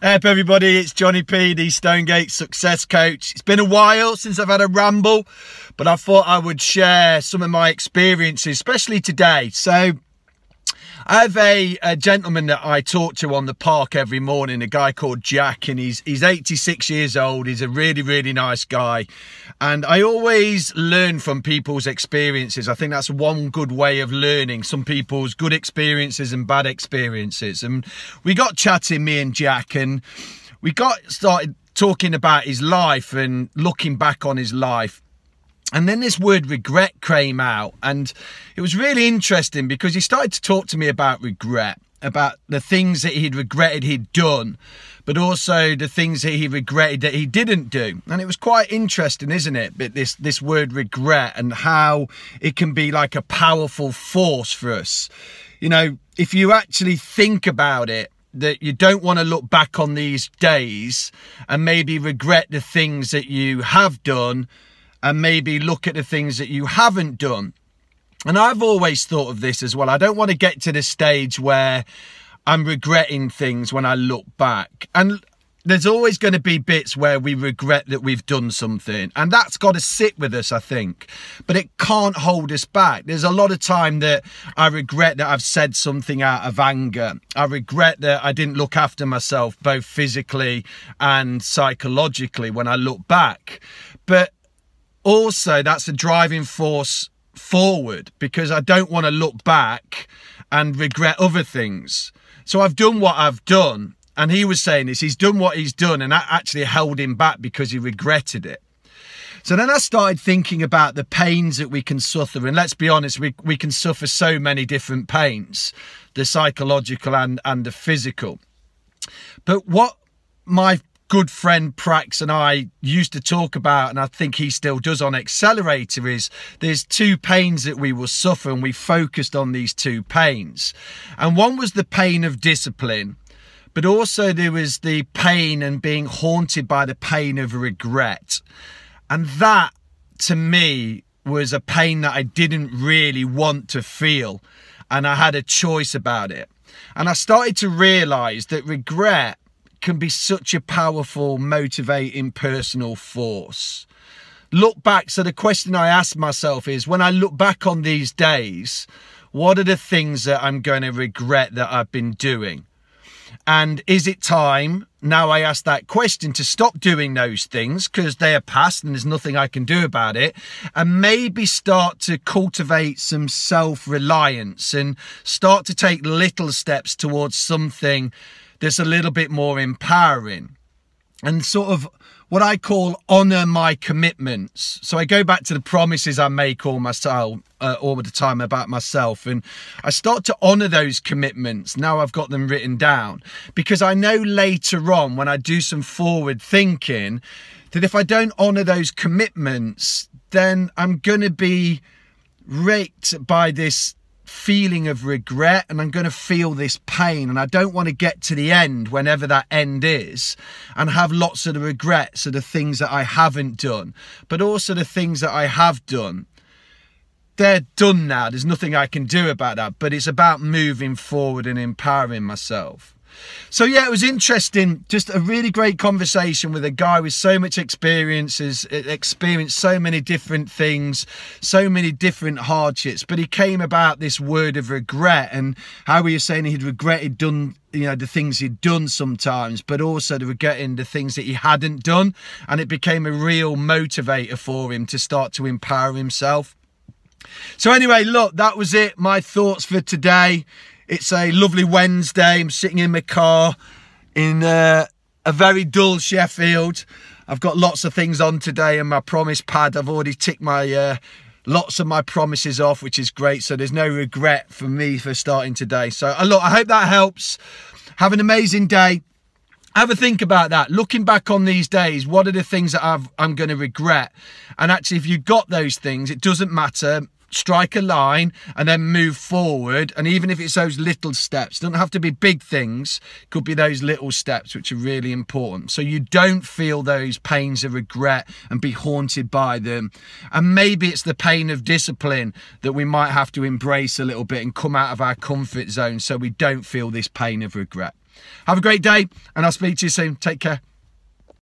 Hey up everybody, it's Johnny P, the Stonegate Success Coach. It's been a while since I've had a ramble, but I thought I would share some of my experiences, especially today. So I have a gentleman that I talk to on the park every morning, a guy called Jack, and he's 86 years old. He's a really nice guy. And I always learn from people's experiences. I think that's one good way of learning, some people's good experiences and bad experiences. And we got chatting, me and Jack, and we started talking about his life and looking back on his life. And then this word regret came out, and it was really interesting because he started to talk to me about regret, about the things that he'd regretted he'd done, but also the things that he regretted that he didn't do. And it was quite interesting, isn't it? But this word regret and how it can be like a powerful force for us. You know, if you actually think about it, that you don't want to look back on these days and maybe regret the things that you have done, and maybe look at the things that you haven't done. And I've always thought of this as well. I don't want to get to the stage where I'm regretting things when I look back. And there's always going to be bits where we regret that we've done something. And that's got to sit with us, I think. But it can't hold us back. There's a lot of time that I regret that I've said something out of anger. I regret that I didn't look after myself, both physically and psychologically, when I look back. But also, that's a driving force forward, because I don't want to look back and regret other things. So I've done what I've done. And he was saying this, he's done what he's done, and that actually held him back because he regretted it. So then I started thinking about the pains that we can suffer. And let's be honest, we can suffer so many different pains, the psychological and the physical. But what my good friend Prax and I used to talk about, and I think he still does on Accelerator, is there's two pains that we will suffer, and we focused on these two pains. And one was the pain of discipline, but also there was the pain and being haunted by the pain of regret. And that, to me, was a pain that I didn't really want to feel, and I had a choice about it. And I started to realise that regret can be such a powerful, motivating personal force. Look back. So the question I ask myself is, when I look back on these days, what are the things that I'm going to regret that I've been doing? And is it time, now I ask that question, to stop doing those things because they are past and there's nothing I can do about it, and maybe start to cultivate some self-reliance and start to take little steps towards something that's a little bit more empowering, and sort of what I call honour my commitments. So I go back to the promises I make all the time about myself, and I start to honour those commitments. Now I've got them written down, because I know later on when I do some forward thinking that if I don't honour those commitments, then I'm going to be raked by this feeling of regret, and I'm going to feel this pain, and I don't want to get to the end, whenever that end is, and have lots of the regrets of the things that I haven't done, but also the things that I have done. They're done now, there's nothing I can do about that, but it's about moving forward and empowering myself. So yeah, it was interesting, just a really great conversation with a guy with so much experience, has experienced so many different things, so many different hardships, but he came about this word of regret, and how he was saying he'd regretted the things he'd done sometimes, but also the regretting the things that he hadn't done, and it became a real motivator for him to start to empower himself. So anyway, look, that was it, my thoughts for today. It's a lovely Wednesday. I'm sitting in my car in a very dull Sheffield. I've got lots of things on today, and my promise pad, I've already ticked my lots of my promises off, which is great. So there's no regret for me for starting today. So look, I hope that helps. Have an amazing day. Have a think about that. Looking back on these days, what are the things that I'm going to regret? And actually, if you've got those things, it doesn't matter. strike a line and then move forward. And even if it's those little steps, it doesn't have to be big things, it could be those little steps which are really important, so you don't feel those pains of regret and be haunted by them. And maybe it's the pain of discipline that we might have to embrace a little bit and come out of our comfort zone so we don't feel this pain of regret. Have a great day, and I'll speak to you soon. Take care.